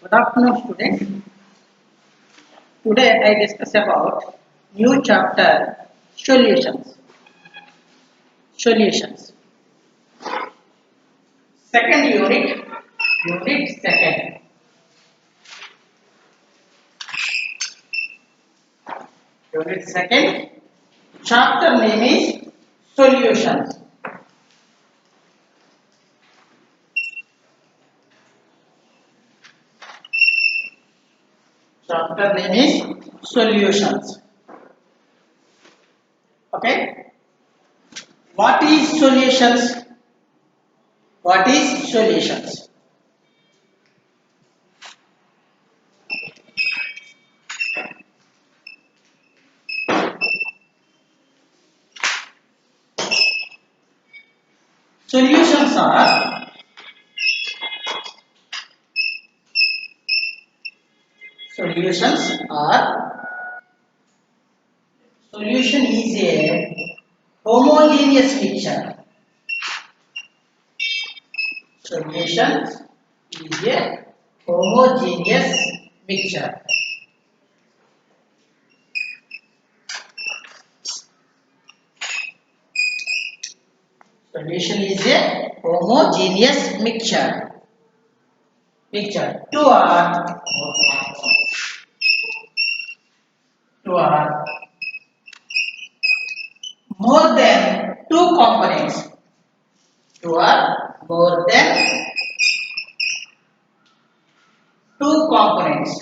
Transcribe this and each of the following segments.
Good afternoon, students. Today I discuss about new chapter solutions. Solutions. Second unit. Unit second. Unit second. Chapter name is solutions. Chapter name is solutions. Okay. What is solutions? What is solutions? Solutions are solutions are solution is a homogeneous mixture. Solution is a homogeneous mixture. Solution is a homogeneous mixture. Two are more than two components. Two are more than two components.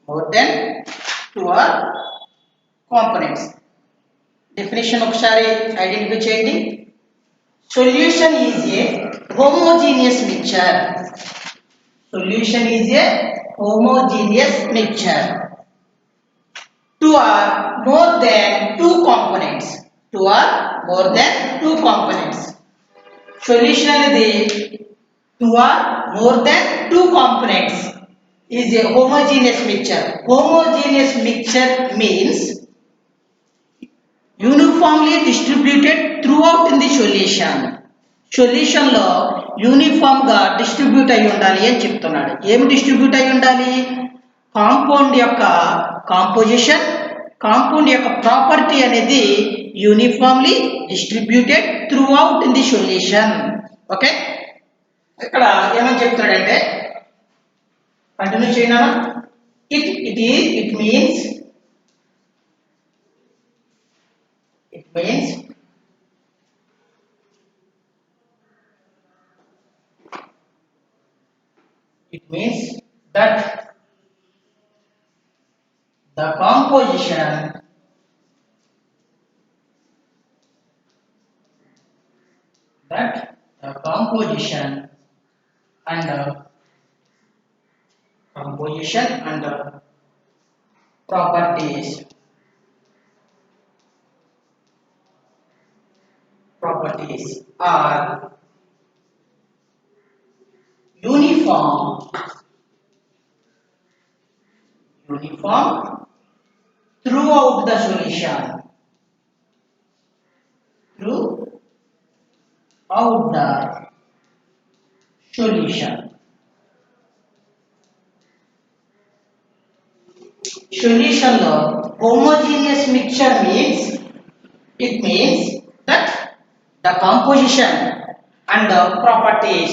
More than two are components. Definition ఒకసారి identify చేయండి. Solution is a homogeneous mixture. Solution is a homogeneous mixture. Two are more than two components. Two are more than two components. Solution అనేది two are more than two components is a homogeneous mixture. Homogeneous mixture means uniformly distributed throughout in the solution. Solution లో uniform గా distribute అయి ఉండాలి అని చెప్తున్నాడు. ఏమి distribute అయి ఉండాలి? కాంపౌండ్ యొక్క కాంపోజిషన్, కాంపౌండ్ యొక్క ప్రాపర్టీ అనేది uniformly distributed throughout in the solution. Okay, ఇక్కడ ఏమని చెప్తున్నాడంటే కంటిన్యూ చేయనా? It means that the composition and properties are uniform throughout the solution. Solution లో homogeneous mixture means that the composition and the properties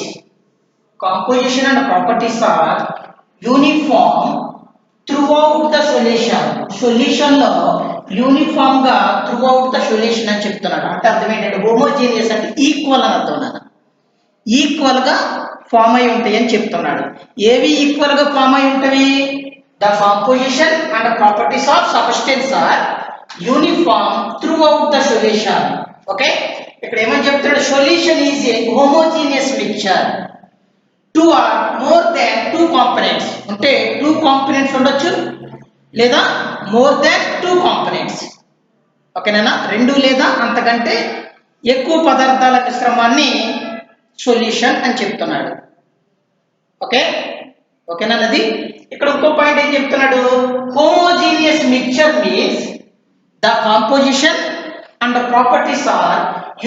are uniform throughout the solution. Solution లో uniform గా throughout the solution అని చెప్తున్నాడు. అంటే అర్థం ఏంటంటే homogeneous అంటే equal అని అర్థం నాన్న. ఈక్వల్ గా ఫామ్ అయి ఉంటాయి అని చెప్తున్నాడు. ఏవి ఈక్వల్ గా ఫామ్ అయి ఉంటవి? The composition and the properties of substance are uniform throughout the solution. Okay, ఇక్కడ ఏమని చెప్తున్నాడు? Solution is a homogeneous mixture. Two are more than two components. అంటే two components ఉండొచ్చు లేదా more than two components. ఓకేనా? రెండు లేదా అంతకంటే ఎక్కువ పదార్థాల మిశ్రమాన్ని సొల్యూషన్ అని చెప్తున్నాడు. ఓకేనా? అది ఇక్కడ ఇంకో పాయింట్ ఏం చెప్తున్నాడు? Homogeneous mixture means The composition and the properties are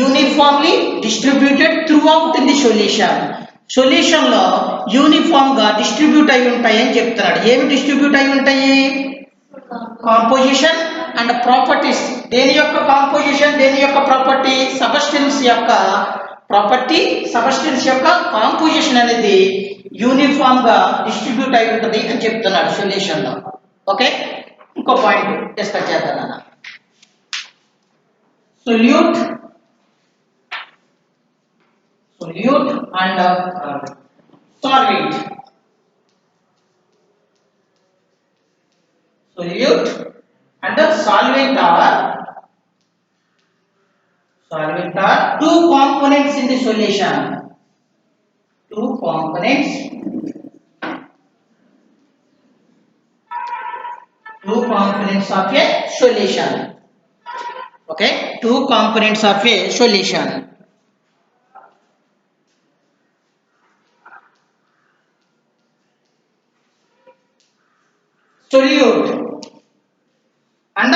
uniformly distributed throughout in the solution. Solution లో యూనిఫామ్ గా డిస్ట్రిబ్యూట్ అయి ఉంటాయి అని చెప్తున్నాడు. ఏమి డిస్ట్రిబ్యూట్ అయి ఉంటాయి? Composition and properties. దేని యొక్క కాంపోజిషన్, దేని యొక్క ప్రాపర్టీ? సబ్స్టెన్స్ యొక్క ప్రాపర్టీ, సబ్స్టెన్స్ యొక్క కాంపోజిషన్ అనేది యూనిఫామ్ గా డిస్ట్రిబ్యూట్ అయి ఉంటుంది అని చెప్తున్నాడు సొల్యూషన్ లో. ఓకే, ఇంకో పాయింట్ డిస్కస్ చేద్దాం అన్న. solute and solvent. Solute and solvent are two components in the solution. Two components of a solution. Okay, two components of a solution. Solute and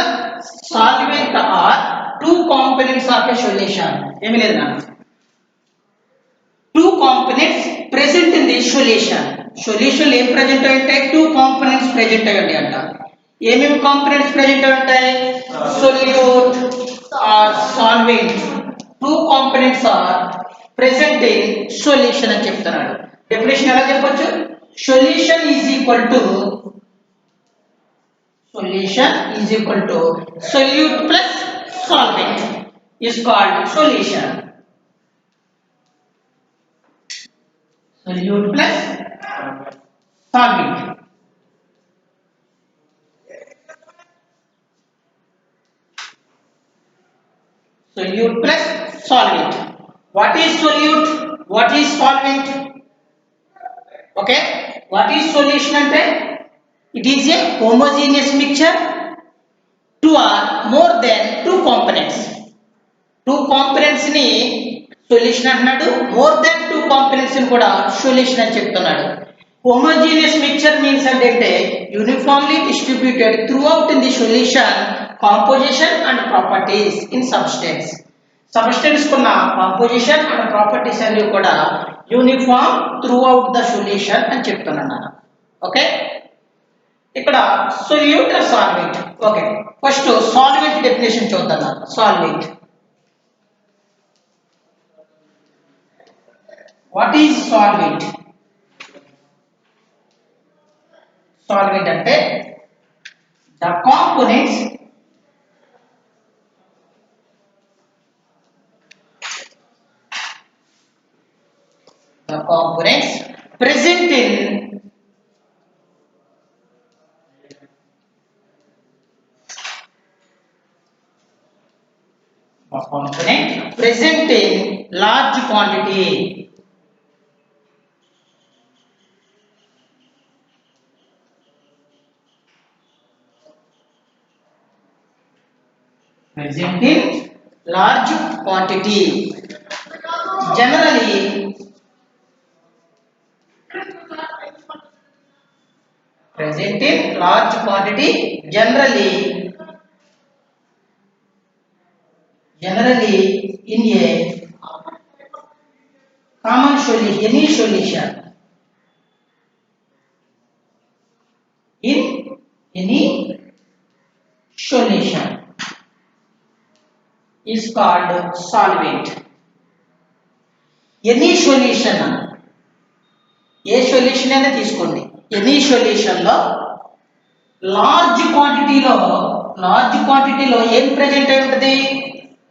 solvent are two components of a solution. ఏమీ లేదు నా two components present in the solution. Solution ఏం present అయి ఉంటాయి? two components present అయి ఉంటాయి అంట. ఏమేమి కాంపోనెంట్స్ ప్రెజెంట్ అయి ఉంటాయి? solute or solvent. Two components are present in solution అని చెప్తున్నాడు. డెఫినేషన్ ఎలా చెప్పొచ్చు? solution is equal to solute plus solvent is called solution. Solute plus solvent. Solute plus solvent. What is solute? What is solvent? Okay, what is solution ante? It is a homogeneous mixture. Two or more than two components. Two components ni solution అంటున్నాడు. More than two components ni కూడా solution అని చెప్తున్నాడు. Homogeneous mixture means అంటే uniformly distributed throughout in the solution composition and properties in substance. Substance కున్న composition and properties అన్ని కూడా uniform throughout the solution అని చెప్తున్నాను. ఓకే, ఇక్కడ solute or solvent. Okay, first solvent definition చూద్దాం. solvent, what is solvent? solvent అంటే the components present in large quantity. Present in large quantity. Generally present in large quantity. Generally in a common solution, any solution, in any solution is called solvent. Any solution, a solution అయినా తీసుకోండి, any solution లో large క్వాంటిటీలో ఏం present అయి ఉంటుంది?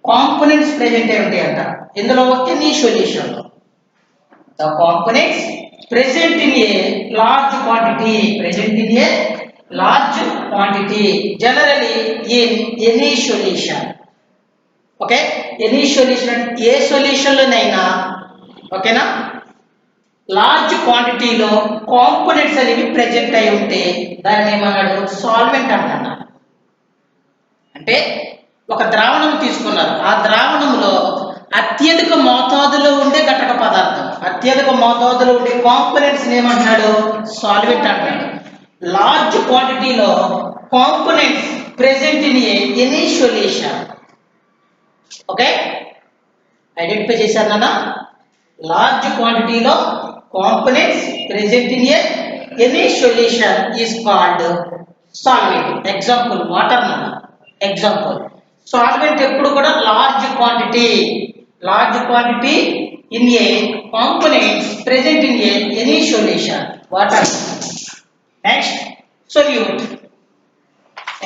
Components present అయి ఉంటాయి అంట. ఇందులో ఎనీ సొల్యూషన్ లో the components present in a large quantity, generally in any solution. Okay, any solution, a solution లోనైనా ఓకేనా లార్జ్ క్వాంటిటీలో కాంపోనెంట్స్ అనేవి ప్రెజెంట్ అయి ఉంటే దాన్ని ఏమన్నాడు? సాల్వెంట్ అంటున్నా. అంటే ఒక ద్రావణం తీసుకున్నారు, ఆ ద్రావణంలో అత్యధిక మోతాదులో ఉండే ఘటక పదార్థం, అత్యధిక మోతాదులో ఉండే కాంపోనెంట్స్ ఏమంటున్నాడు? సాల్వెంట్ అంటున్నాడు. లార్జ్ క్వాంటిటీలో components present in any solution. Okay, identify చేశారు నాన్న. Large quantity లో components present in any solution is called solvent. Example water నాన్న. Example solvent ఎప్పుడు కూడా large quantity in a components present in any solution. Water. Next solute.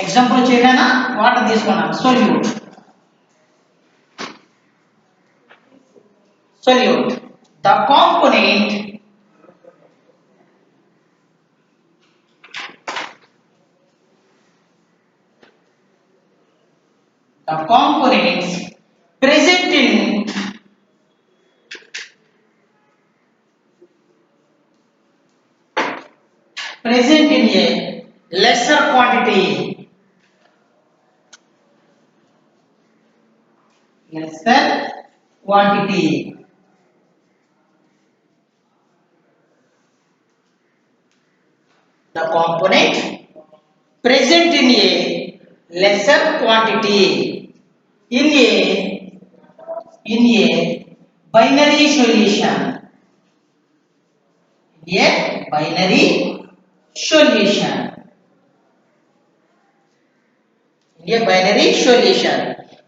Example చేయనా water తీసుకున్నాను. solute the component components present in a lesser quantity the component present in a lesser quantity in a binary solution.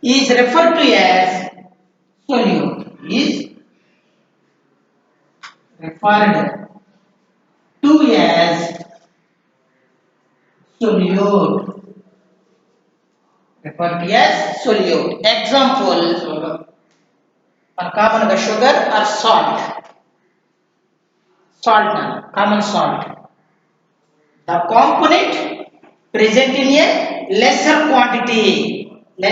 Is referred to as solute. Is referred to as solute. Example common sugar or salt. Common salt. The component present in a lesser quantity in a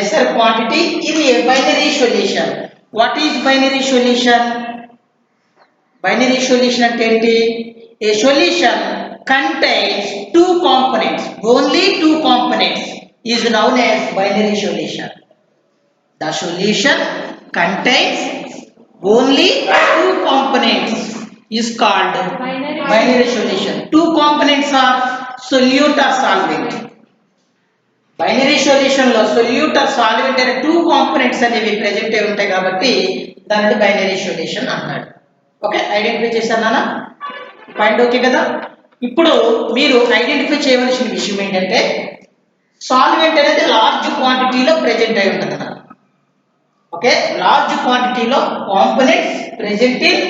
binary solution. What is binary solution? Binary solution అంటే ఏంటి? A solution contains two components, only two components is known as binary solution. The solution contains only two components is called binary solution. Two components are solute or solvent. Binary solution లో solute are solvent అనే two components అనేవి present అయి ఉంటాయి కాబట్టి దానిని binary solution అన్నాడు. Okay, identify చేశానా? Point okay కదా? ఇప్పుడు మీరు ఐడెంటిఫై చేయవలసిన విషయం ఏంటంటే సాల్వెంట్ అనేది లార్జ్ క్వాంటిటీలో ప్రెజెంట్ అయి ఉంటుంది అన్న. ఓకే, లార్జ్ క్వాంటిటీలో components present in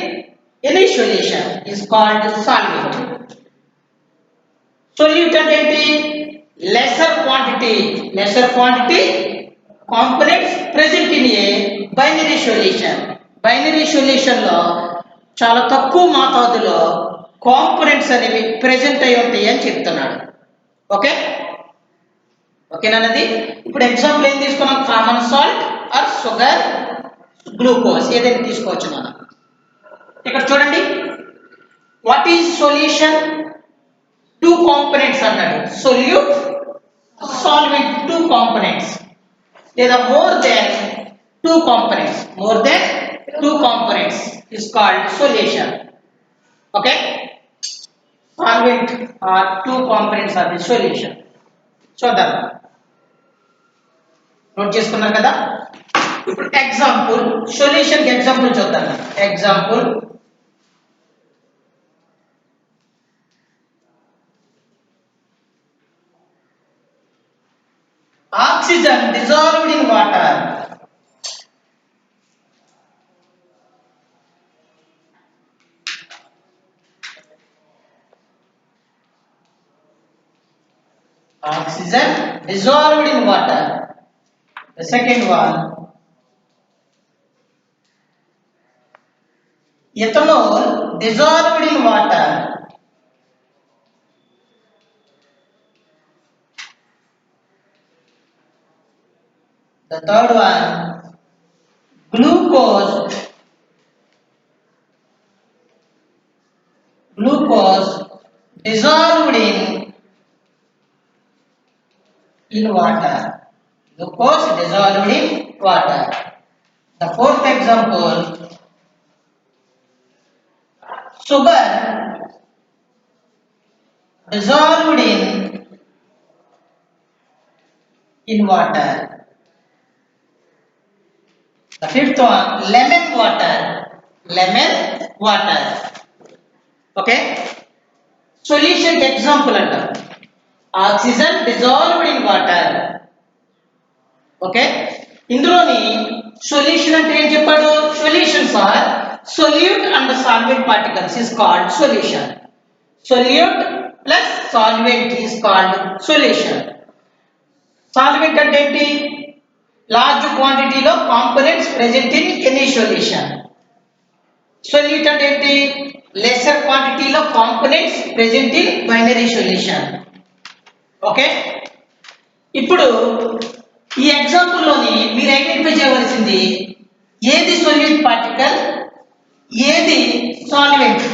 any solution is called solvent. Solute అంటే ఏంటి? lesser quantity components present in a binary solution లో చాలా తక్కువ మోతాదులో కాంపోనెంట్స్ అనేవి ప్రెజెంట్ అయి ఉంటాయి అని చెప్తున్నాడు. ఓకేనానది? ఇప్పుడు ఎగ్జాంపుల్ ఏం తీసుకున్నాం? Common salt or sugar, glucose ఏదైనా తీసుకోవచ్చు మనం. ఇక్కడ చూడండి, what is solution? Two components అన్నాడు. సొల్యూట్, సాల్వెంట్, టూ కాంపోనెంట్స్ లేదా more than two components is called solution. Okay, solvent or two components are the solution. చూద్దాం, నోట్ చేసుకున్నారు కదా? ఇప్పుడు ఎగ్జాంపుల్ సొల్యూషన్ కి ఎగ్జాంపుల్ చూద్దాం. Example oxygen dissolved in water. Oxygen dissolved in water. The second one, ethanol dissolved in water. The third one, glucose dissolved in water. Glucose dissolved in water. The fourth example, sugar dissolved in in water. The fifth one, lemon water. Lemon water. Okay. Solution example under oxygen dissolved in water. Okay. ఇందులోని solution అంటే ఏం చెప్పాడు? Solutions are solute and solvent particles is called solution. Solute plus solvent is called solution. Solvent అంటే ఏంటి? Large క్వాంటిటీలో components present in any solution. Solute అంటే ఏంటి? Lesser క్వాంటిటీలో components present in binary solution. Okay. ఇప్పుడు ఈ ఎగ్జాంపుల్ లోని మీరు ఐడెంటిఫై చేయవలసింది ఏది సొల్యూట్ పార్టికల్, ఏది solvent.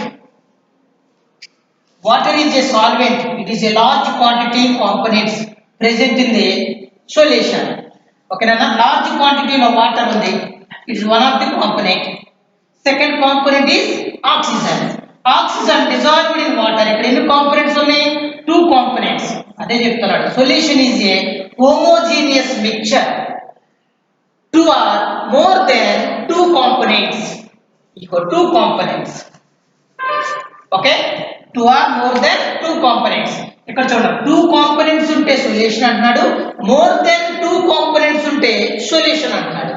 Water is a solvent. It is a large quantity of components present in the solution. Okay, na large quantity of water undi. It is one of the component. Second component is oxygen. Oxygen dissolved in water. Ikkada enni components unnai? Two components. Ade cheptunadu. Solution is a homogeneous mixture. Two or more than two components. Equal two components. Okay. Two or more than two components. ఇక్కడ చూడండి, two components ఉంటే solution అంటున్నాడు, more than two components ఉంటే solution అంటున్నాడు.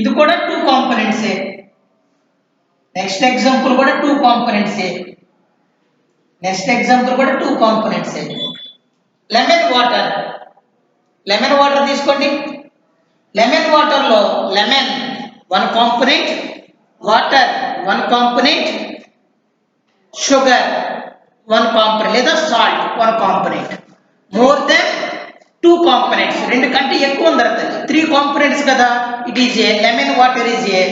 ఇది కూడా two కాంపోనెంట్సే. Next example కూడా టూ కాంపోనెంట్సే. నెక్స్ట్ ఎగ్జాంపుల్ కూడా టూ కాంపోనెంట్సే. Lemon water. లెమన్ వాటర్ తీసుకోండి. లెమన్ వాటర్ లో lemon one component, water one component, sugar one component లేదా salt one component. More than two components, రెండు కంటే ఎక్కువ ఉంది. త్రీ కాంపోనెంట్స్ కదా. It is a lemon water is a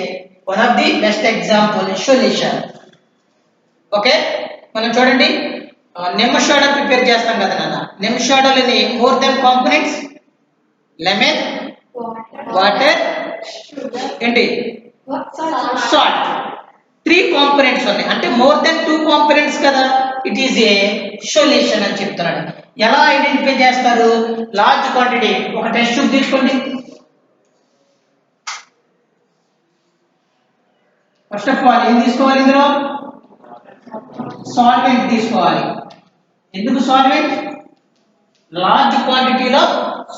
one of the best example solution. Okay. మనం చూడండి, నిమ్మ soda prepare చేస్తాం కదా నాన్న. నిమ్మ సోడాలోని more than components lemon, water, ఏంటి సాల్ట్. త్రీ కాంపోనెంట్స్ ఉన్నాయి అంటే మోర్ దెన్ టూ కాంపోనెంట్స్ కదా. ఇట్ ఈస్ ఏ సొల్యూషన్ అని చెప్తున్నాడు. ఎలా ఐడెంటిఫై చేస్తారు? Large quantity. ఒక టెస్ట్ ట్యూబ్ తీసుకోండి. ఫస్ట్ ఆఫ్ ఆల్ ఏం తీసుకోవాలి? ఇందులో సాల్వెంట్ తీసుకోవాలి. ఎందుకు సాల్వెంట్? లార్జ్ క్వాంటిటీలో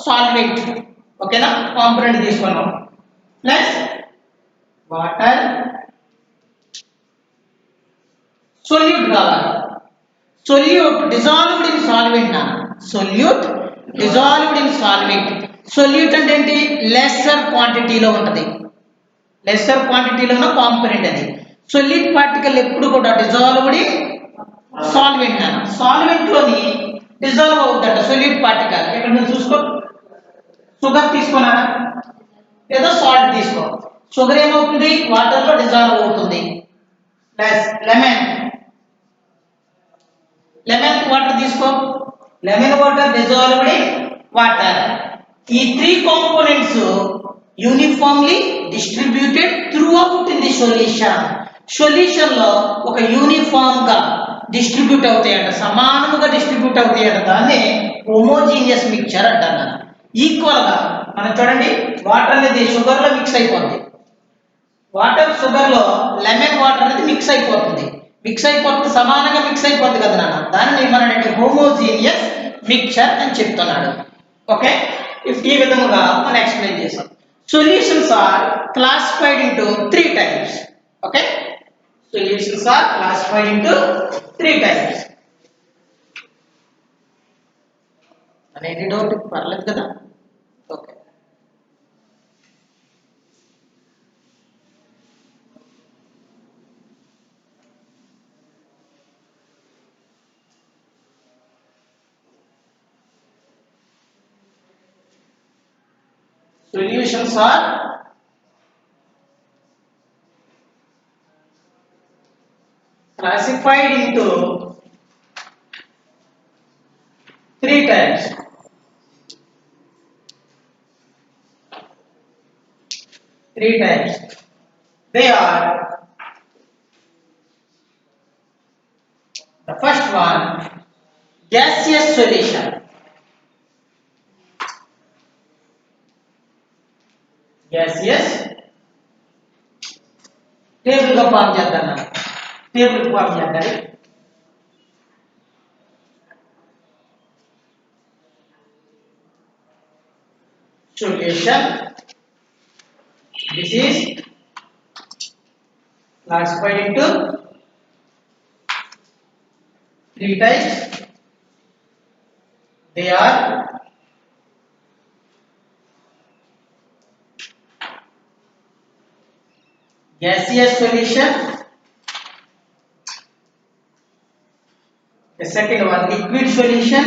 సాల్వెంట్. ఓకేనా? కాంపోనెంట్ తీసుకున్నాం. ప్లస్ వాటర్, సొల్యూట్ కావాలి. సొల్యూట్ డిజాల్వ్డ్ ఇన్ సాల్వెంట్ నా. Solute dissolved in solvent. Solute అంటే ఏంటి? లెస్సర్ క్వాంటిటీలో ఉంటుంది. లెస్సర్ క్వాంటిటీలో ఉన్న కాంపోనెంట్ అది. సొల్యూట్ పార్టికల్ ఎప్పుడు కూడా డిజాల్వ్డ్ ఇన్ సాల్వెంట్ నా. సాల్వెంట్ లోని డిజాల్వ్ అవుతుందట సొల్యూట్ పార్టికల్. ఇక్కడ నువ్వు చూసుకో. షుగర్ తీసుకున్నా లేదా సాల్ట్ తీసుకో. షుగర్ ఏమవుతుంది? వాటర్ లో డిజాల్వ్ అవుతుంది. ప్లస్ లెమన్, లెమన్ వాటర్ తీసుకో. Lemon water dissolved in water. ఈ three components uniformly distributed throughout in the solution. Solution లో ఒక యూనిఫామ్ గా డిస్ట్రిబ్యూట్ అవుతాయంట, సమానముగా డిస్ట్రిబ్యూట్ అవుతాయంట. దాన్ని హోమోజీనియస్ మిక్చర్ అంటారు. ఈక్వల్ గా మనం చూడండి, వాటర్ అనేది షుగర్ లో మిక్స్ అయిపోతుంది. వాటర్ షుగర్ లో లెమన్ వాటర్ అనేది మిక్స్ అయిపోతుంది. మిక్స్ అయిపోతుంది, సమానంగా మిక్స్ అయిపోతుంది కదా నాన్న. దానిని ఏమన్నాడంటే హోమోజీనియస్ మిక్చర్ అని చెప్తున్నాడు. ఓకే. ఈ విధముగా మనం ఎక్స్ప్లెయిన్ చేసాం. Solutions are classified into three types. Okay. Solutions are classified into three types. అనేది డౌట్ పర్లేదు కదా. Okay. Solutions are classified into three types. Three types. They are the first one, gaseous solution. gaseous table గా form చేద్దాం table form చేద్దాం solution this is classified into three types they are gaseous solution, the second one liquid solution,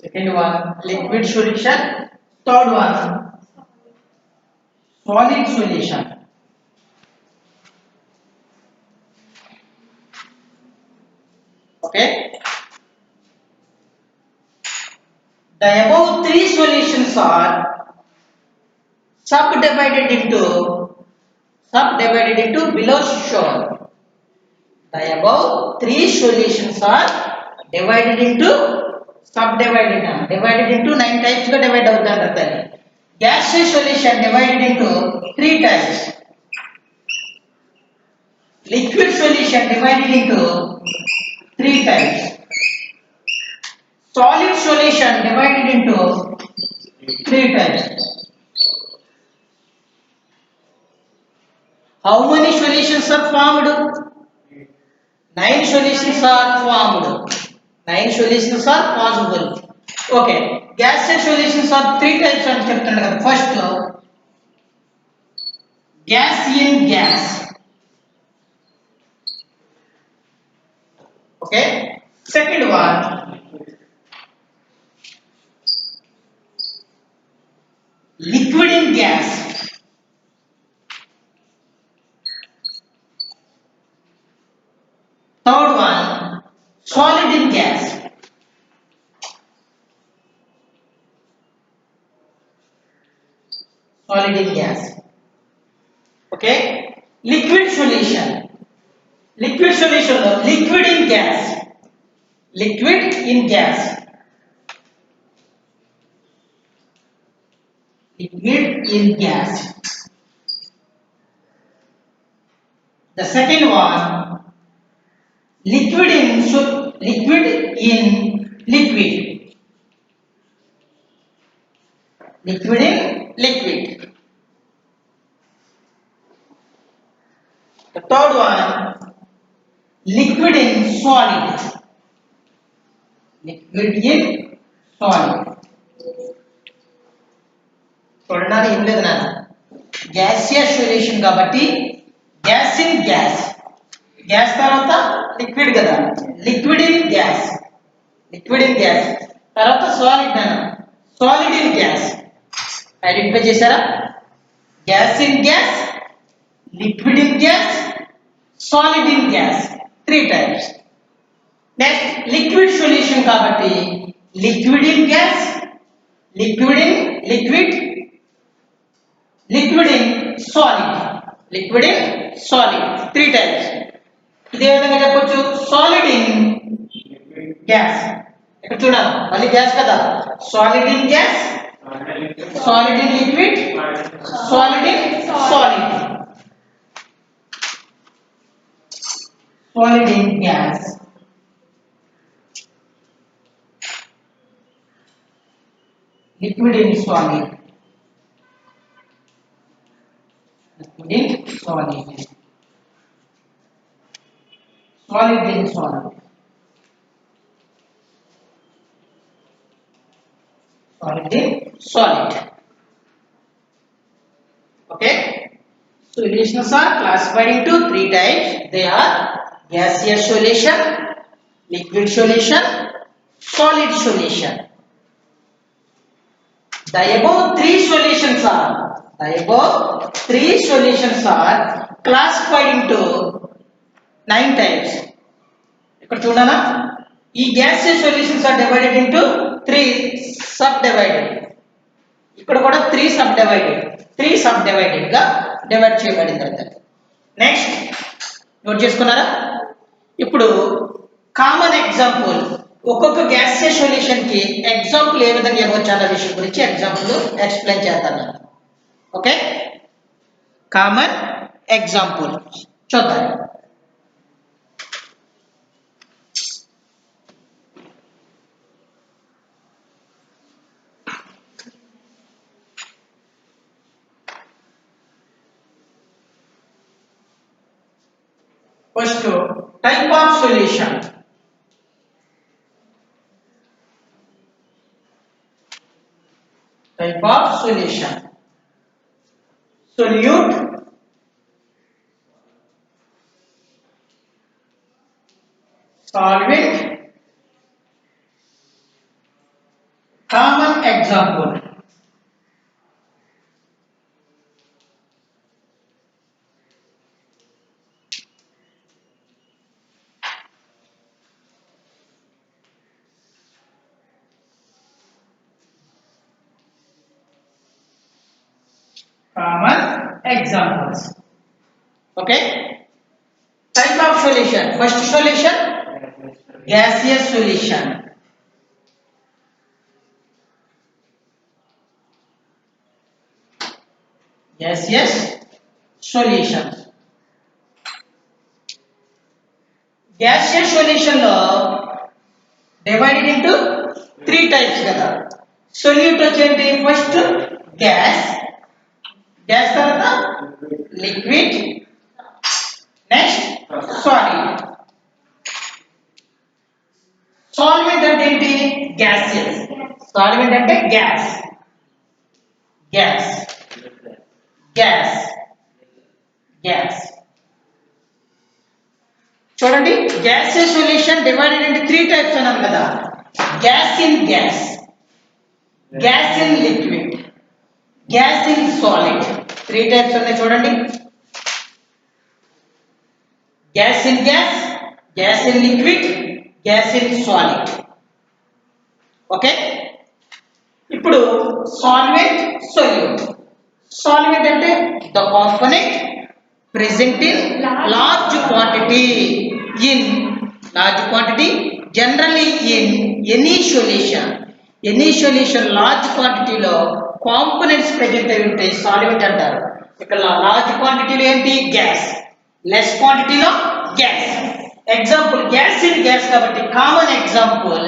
second one liquid solution, third one solid solution. Okay, the above three solutions are subdivided into below shown. The above three solutions are divided into divided into 9 types ga divide avutadante. Gaseous solution divided into 3 types. Liquid solution divided into 3 types. Solid solution divided into 3 types. How many solutions are formed? 9 solutions are formed. 9 solutions are possible. Okay, gaseous solutions are 3 types అని చెప్తున్నాడు కదా. First, gas in gas. Okay, second one, liquid in gas. Third one, solid in gas. Solid in gas. Okay, liquid solution. Liquid solution, liquid in gas. Liquid in gas. Liquid in gas. The second one, liquid in liquid. Liquid in liquid. The third one, liquid in solid. Liquid in solid. చూడడానికి ఏం లేదు నాన్న, gaseous solution కాబట్టి gas in gas, gas తర్వాత liquid కదా, liquid in gas, liquid in gas తర్వాత solid నాన్న, solid in gas. Identify చేశారా? Gas in gas, liquid in gas, solid in gas, 3 types. Next liquid solution కాబట్టి liquid in gas, liquid in liquid, liquid in solid, liquid in solid, 3 types. ఇదే విధంగా చెప్పొచ్చు solid in gas. ఇక్కడ చూడండి మళ్ళీ gas కదా, solid in gas, solid in liquid, solid in solid. Solid in gas, liquid in solid, liquid in solid, solid in solid, solid in solid. Okay, solutions are classified into 3 types. They are gaseous solution, liquid solution, solid solution. The above 3 solutions are classified into 9 types. ఇక్కడ చూడనా, ఈ gaseous solutions are divided into 3 subdivided. ఇక్కడ కూడా 3 subdivided గా divide చేయబడింది. Next note చేసుకున్నారా? ఇప్పుడు common example ఒక్కొక్క గ్యాసియస్ సొల్యూషన్ కి ఎగ్జాంపుల్ ఏ విధంగా ఇవ్వచ్చు అన్న విషయం గురించి ఎగ్జాంపుల్ ఎక్స్ప్లెయిన్ చేద్దాం. ఓకే, కామన్ ఎగ్జాంపుల్ చూద్దాం. First type of solution. Type of solution: solute, solvent. Common example: common examples. Okay, type of solution. First solution, gaseous solution. Gaseous solution. Gaseous solution లో divided into 3 types కదా. Solute వచ్చేది first gas, gas తర్వాత liquid, next solid. Solvent అంటే ఏంటి? Gaseous. Solvent అంటే gas, gas, gas, gas. చూడండి, gaseous solution divided into 3 types అన్నాం కదా. Gas in gas, gas in liquid, gas in solid. 3 types ఉన్నాయి చూడండి. Gas in gas, gas in liquid, gas in solid. Okay, ఇప్పుడు solvent, solute. Solvent అంటే the component present in large quantity, in large quantity, generally in any solution. Any solution large quantity లో components present అయి ఉంటాయి solvent అంటారు. ఇక్కడ large క్వాంటిటీలో ఏంటి? Gas. Less క్వాంటిటీలో gas. Example gas in gas కాబట్టి common example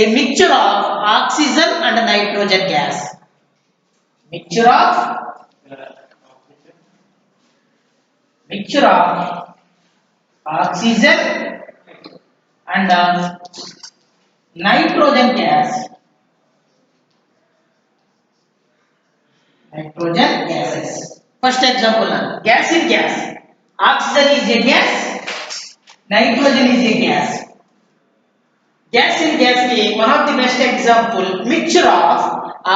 a mixture of oxygen and nitrogen gas. Mixture of oxygen and nitrogen gas. Nitrogen gases. First example, gas in gas. Oxygen is a gas, nitrogen is a gas. Gas in gas ki one of the best example, mixture of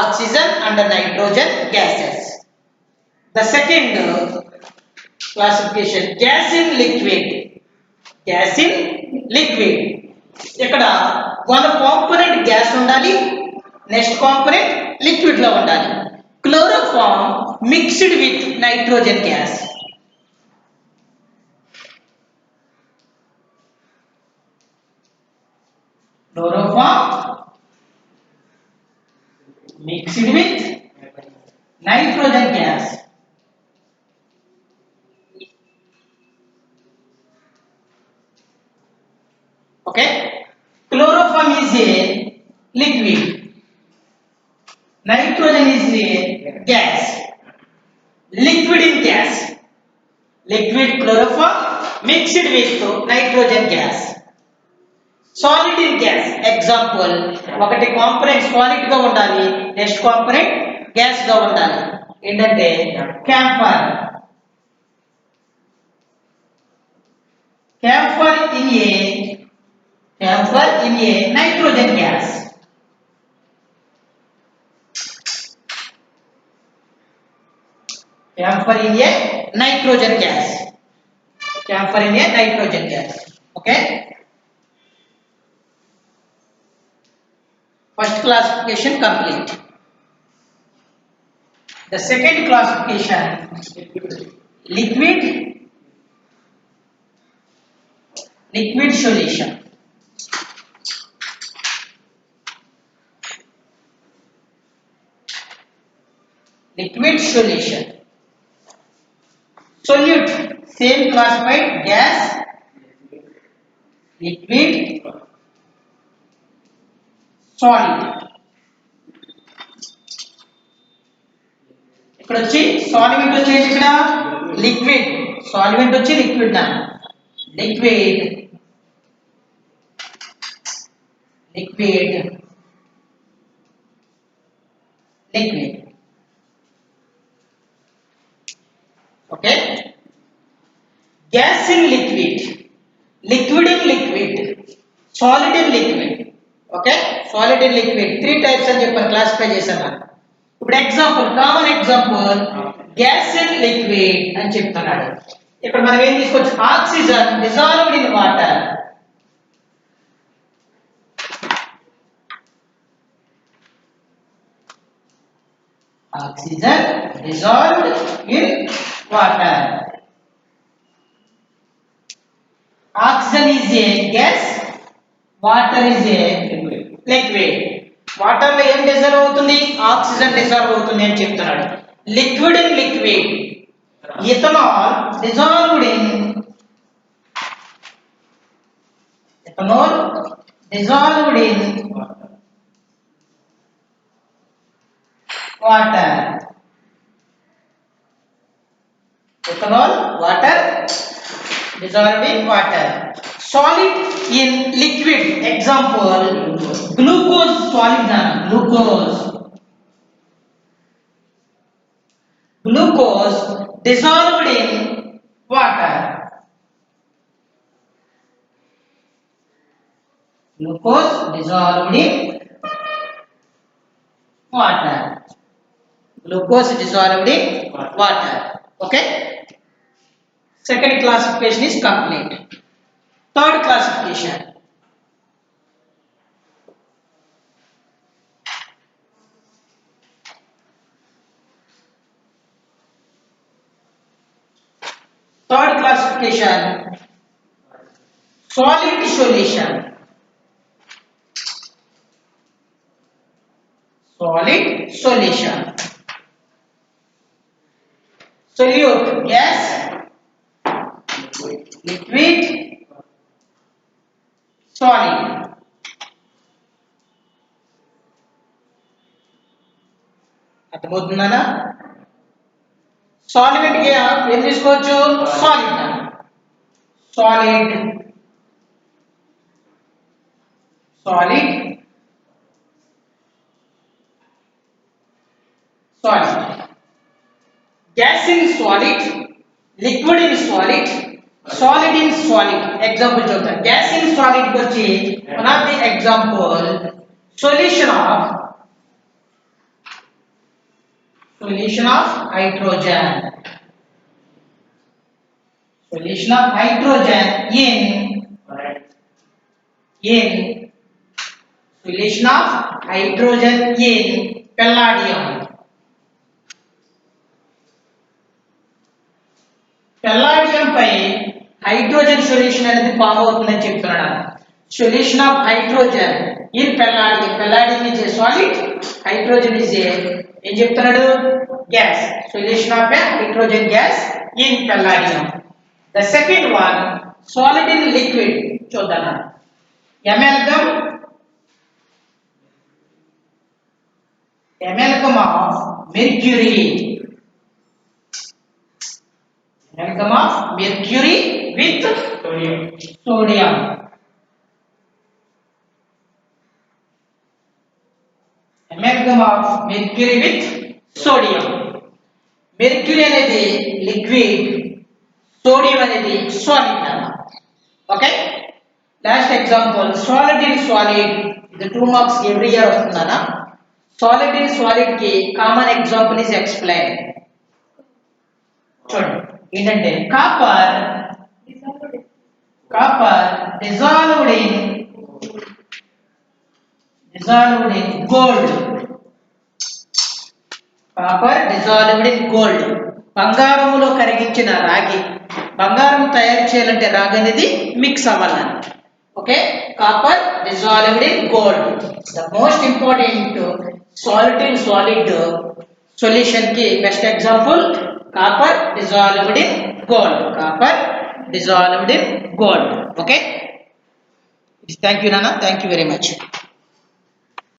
oxygen and nitrogen gases. The second classification, gas in liquid. Gas in liquid. ఇక్కడ one component gas ఉండాలి, next component liquid లో ఉండాలి. Chloroform mixed with nitrogen gas. Chloroform mixed with nitrogen gas. Okay, chloroform is a liquid, nitrogen is a gas. Liquid in gas, liquid chloroform mixed with nitrogen gas. Solid in gas, example ఒకటి component solid గా ఉండాలి, next component gas గా ఉండాలి. ఏంటంటే camphor. Camphor in a nitrogen gas. Camphor in a nitrogen gas. Camphor in a nitrogen gas. Okay. First classification complete. The second classification, liquid solution. liquid solution. Solute, same classified gas, liquid, solid. ఇక్కడ వచ్చి solvent వచ్చేసి ఇక్కడ liquid, solvent వచ్చి liquid నా liquid, liquid, liquid. Okay, gas in liquid, liquid in liquid, solid in liquid. Okay, solid in liquid 3 types అని చెప్పాను, classify చేశాను. ఇప్పుడు example, common example gas in liquid అని చెప్తున్నాడు. ఇక్కడ మనం ఏం తీసుకోవచ్చు, oxygen dissolved in water, oxygen dissolved in water. Oxygen is a gas, water is a liquid. Water లో ఏం డిజాల్వ్ అవుతుంది, ఆక్సిజన్ డిజాల్వ్ అవుతుంది అని చెప్తున్నాడు. Liquid in liquid, ethanol dissolved in, ethanol dissolved in water, ethanol water dissolved in water. Solid in liquid, example glucose, solid na glucose, glucose dissolved in water, glucose dissolved in water, glucose dissolved in water. Okay, second classification is complete. Third classification, third classification, solid solution, solid solution, solute gas, liquid, solid. అర్థమవుతుందా? Solvent కి ఏం తీసుకోవచ్చు, solid, solid, solid, solid. Gas in solid, liquid in solid, solid in solid. Example చూద్దాం. Gas in solid వచ్చి one of the example, solution of hydrogen, solution of hydrogen in solution of hydrogen in palladium, palladium పై hydrogen solution అనేది form అవుతుందని చెప్తున్నాడు. Solution of hydrogen in palladium, palladium is a solid, hydrogen is a ఏం చెప్తున్నాడు, gas. Solution of a hydrogen gas in palladium. The second one, solid in liquid చూద్దాం. amalgam, amalgam of mercury, amalgam of mercury with sodium, amalgam of mercury with sodium. mercury అనేది liquid, sodium అనేది solid అన్నమాట. Okay, last example solid in solid, ఇది 2 marks every year వస్తుందన్న. Solid in solid కి common example is explain. చూడండి ఏంటంటే copper, copper dissolved in gold, copper dissolved in gold. బంగారములో కరిగించిన రాగి, బంగారం తయారు చేయాలంటే రాగి అనేది మిక్స్ అవ్వాలని. Okay, copper dissolved in gold. The most important solid in solid solution కి best example copper dissolved in gold. Copper dissolved in gold. Okay, thank you నాన్న, థ్యాంక్ యూ వెరీ మచ్.